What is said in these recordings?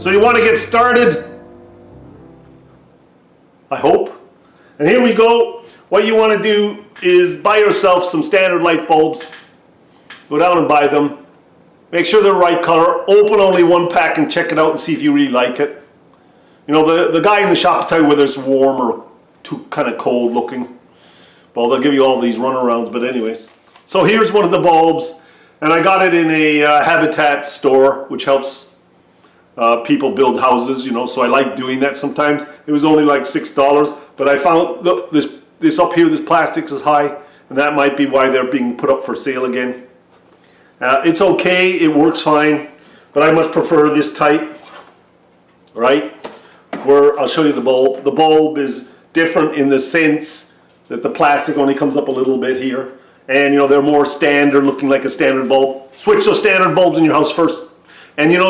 So you want to get started, I hope. And here we go. What you want to do is buy yourself some standard light bulbs. Go down and buy them. Make sure they're the right color. Open only one pack and check it out and see if you really like it. You know, the guy in the shop will tell you whether it's warm or too kind of cold looking. Well, they'll give you all these runarounds, but anyways. So here's one of the bulbs, and I got it in a Habitat store, which helps people build houses, you know, so I like doing that sometimes. It was only like $6, but I found, look, this up here, this plastic is high, and that might be why they're being put up for sale again. It's okay, it works fine, but I much prefer this type, right? Where I'll show you the bulb. The bulb is different in the sense that the plastic only comes up a little bit here, and you know, they're more standard, looking like a standard bulb. Switch those standard bulbs in your house first. And you know,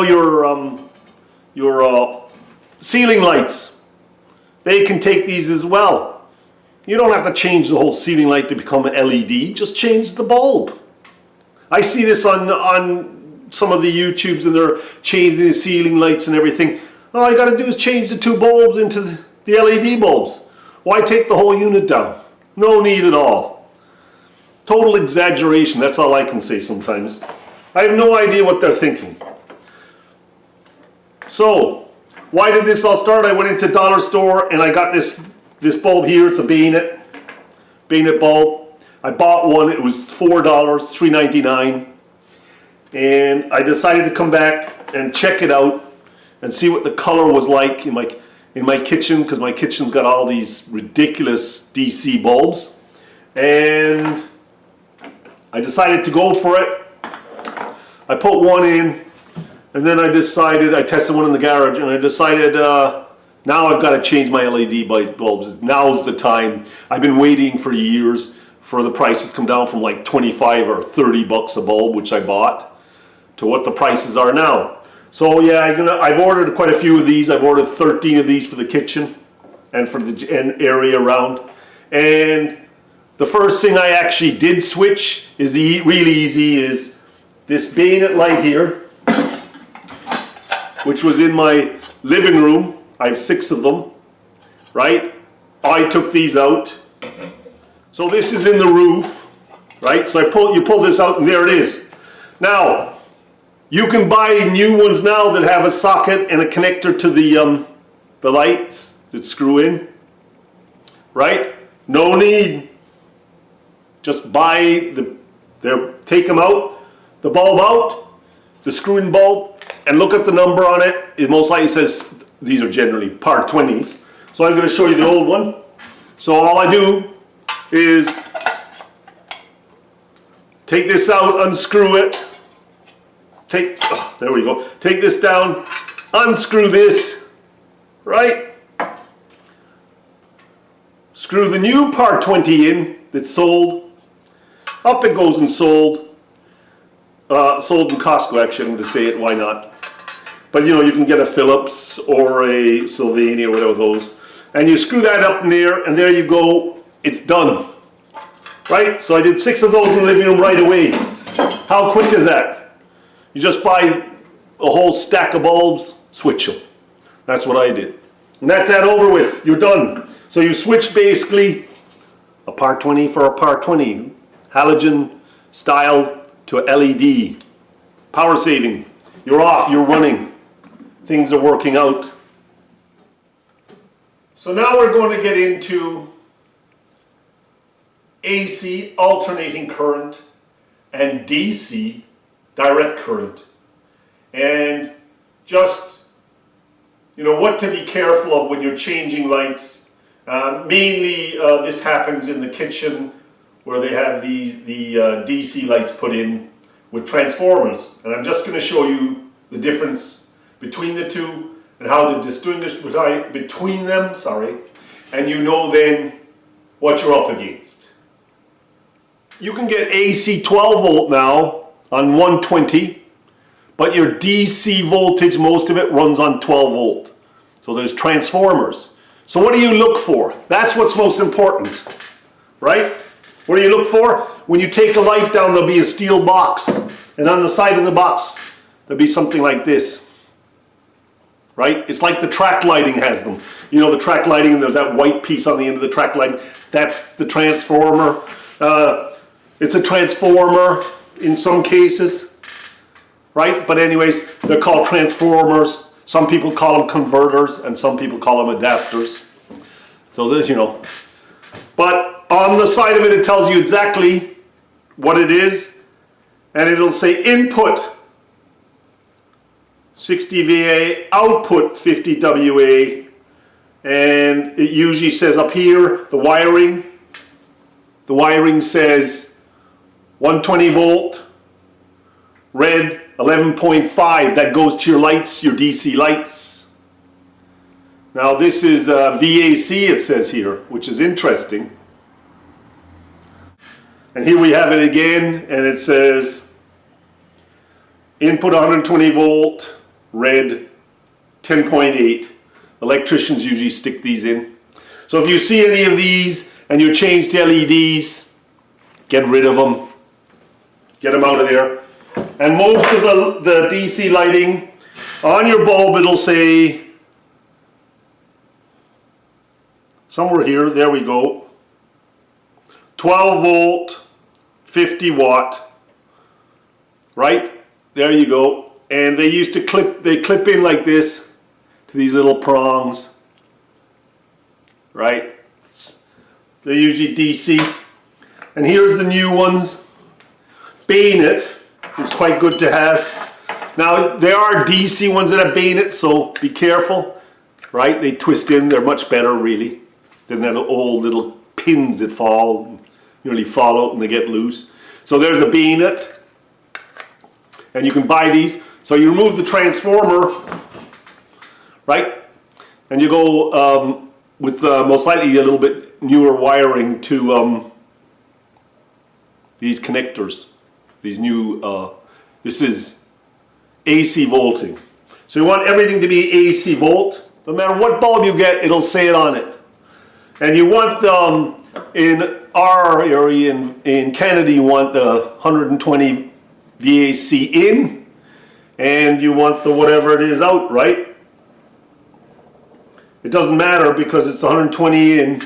your ceiling lights, they can take these as well. You don't have to change the whole ceiling light to become an LED, just change the bulb. I see this on some of the YouTubes, and they're changing the ceiling lights and everything. All I gotta do is change the two bulbs into the LED bulbs. Why take the whole unit down? No need at all. Total exaggeration, that's all I can say sometimes. I have no idea what they're thinking. So, why did this all start? I went into dollar store and I got this bulb here. It's a bayonet bulb. I bought one, it was $4, $3.99. And I decided to come back and check it out and see what the color was like in my kitchen, because my kitchen's got all these ridiculous DC bulbs. And I decided to go for it. I put one in, and then I tested one in the garage, and I decided now I've got to change my LED bulbs. Now's the time. I've been waiting for years for the prices to come down from like 25 or 30 bucks a bulb, which I bought, to what the prices are now. So yeah, I've ordered quite a few of these. I've ordered 13 of these for the kitchen and for the area around. And the first thing I actually did switch is really easy, is this bayonet light here, which was in my living room. I have 6 of them, right? I took these out. So this is in the roof, right? So you pull this out and there it is. Now, you can buy new ones now that have a socket and a connector to the lights that screw in, right? No need. Just buy take them out, the bulb out, the screw-in bulb, and look at the number on it. It most likely says, these are generally par 20s. So I'm going to show you the old one. So all I do is take this out, unscrew it. There we go. Take this down, unscrew this, right? Screw the new par 20 in that's sold. Up it goes and sold. Sold in Costco, actually, I'm going to say it, why not? But you know, you can get a Phillips or a Sylvania or whatever those. And you screw that up in there, and there you go, it's done. Right? So I did 6 of those in the living room right away. How quick is that? You just buy a whole stack of bulbs, switch them. That's what I did. And that's that over with. You're done. So you switch basically a par 20 for a par 20. Halogen style to LED. Power saving. You're off, you're running. Things are working out. So now we're going to get into AC, alternating current, and DC, direct current. And just, you know, what to be careful of when you're changing lights. Mainly this happens in the kitchen, where they have the DC lights put in with transformers. And I'm just going to show you the difference between the two and how to distinguish between them, and you know then what you're up against. You can get AC 12 volt now on 120, but your DC voltage, most of it runs on 12 volt. So there's transformers. So what do you look for? That's what's most important, right? What do you look for? When you take a light down, there'll be a steel box, and on the side of the box there'll be something like this. right? It's like the track lighting has them. You know, the track lighting, and there's that white piece on the end of the track lighting. That's the transformer. It's a transformer in some cases, right? But anyways, they're called transformers. Some people call them converters, and some people call them adapters. So there's, you know. But on the side of it, it tells you exactly what it is, and it'll say input 60 VA, output 50 WA, and it usually says up here, the wiring says 120 volt, red 11.5, that goes to your lights, your DC lights. Now this is VAC, it says here, which is interesting. And here we have it again, and it says input 120 volt, red 10.8. Electricians usually stick these in. So if you see any of these and you change to LEDs, get rid of them. Get them out of there. And most of the DC lighting, on your bulb it'll say, somewhere here, there we go, 12 volt, 50 watt, right? There you go. And they used to clip in like this to these little prongs, right? They're usually DC. And here's the new ones. Bayonet is quite good to have. Now there are DC ones that have bayonet, so be careful, right? They twist in, they're much better really than that old little pins that fall, nearly fall out and they get loose. So there's a bayonet, and you can buy these. So you remove the transformer, right? And you go with most likely a little bit newer wiring to these connectors. These new, this is AC volting. So you want everything to be AC volt. No matter what bulb you get, it'll say it on it. And you want, in our area in Canada, you want the 120 VAC in, and you want the whatever it is out, right? It doesn't matter because it's 120 in,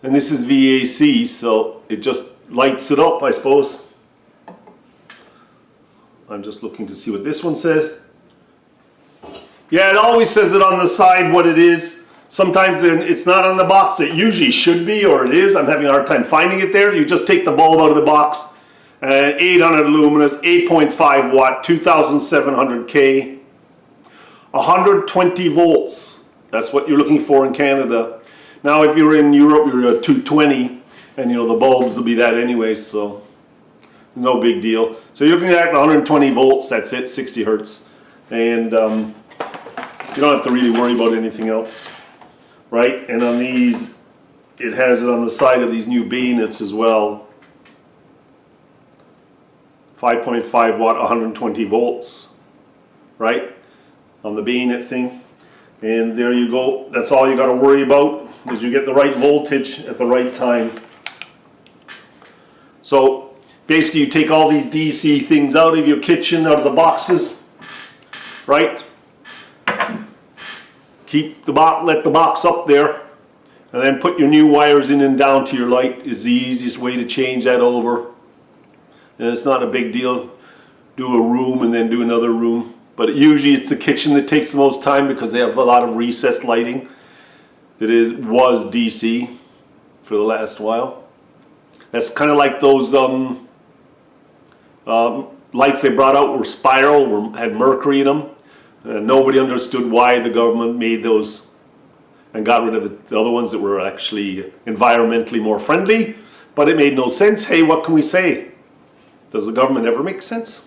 and this is VAC, so it just lights it up, I suppose. I'm just looking to see what this one says. Yeah, it always says it on the side what it is. Sometimes it's not on the box. It usually should be, or it is. I'm having a hard time finding it there. You just take the bulb out of the box. 800 luminous, 8.5 watt, 2700 K, 120 volts. That's what you're looking for in Canada. Now, if you're in Europe, you're at 220, and you know the bulbs will be that anyway, so no big deal. So you're looking at 120 volts. That's it, 60 hertz, and you don't have to really worry about anything else, right? And on these, it has it on the side of these new bayonets as well. 5.5 watt, 120 volts, right? On the bayonet thing. And there you go. That's all you got to worry about, is you get the right voltage at the right time. So basically you take all these DC things out of your kitchen, out of the boxes, right? Keep the box, let the box up there, and then put your new wires in and down to your light is the easiest way to change that over. And it's not a big deal. Do a room and then do another room. But usually it's the kitchen that takes the most time because they have a lot of recessed lighting that was DC for the last while. That's kind of like those lights they brought out were spiral, had mercury in them. Nobody understood why the government made those and got rid of the other ones that were actually environmentally more friendly. But it made no sense. Hey, what can we say? Does the government ever make sense?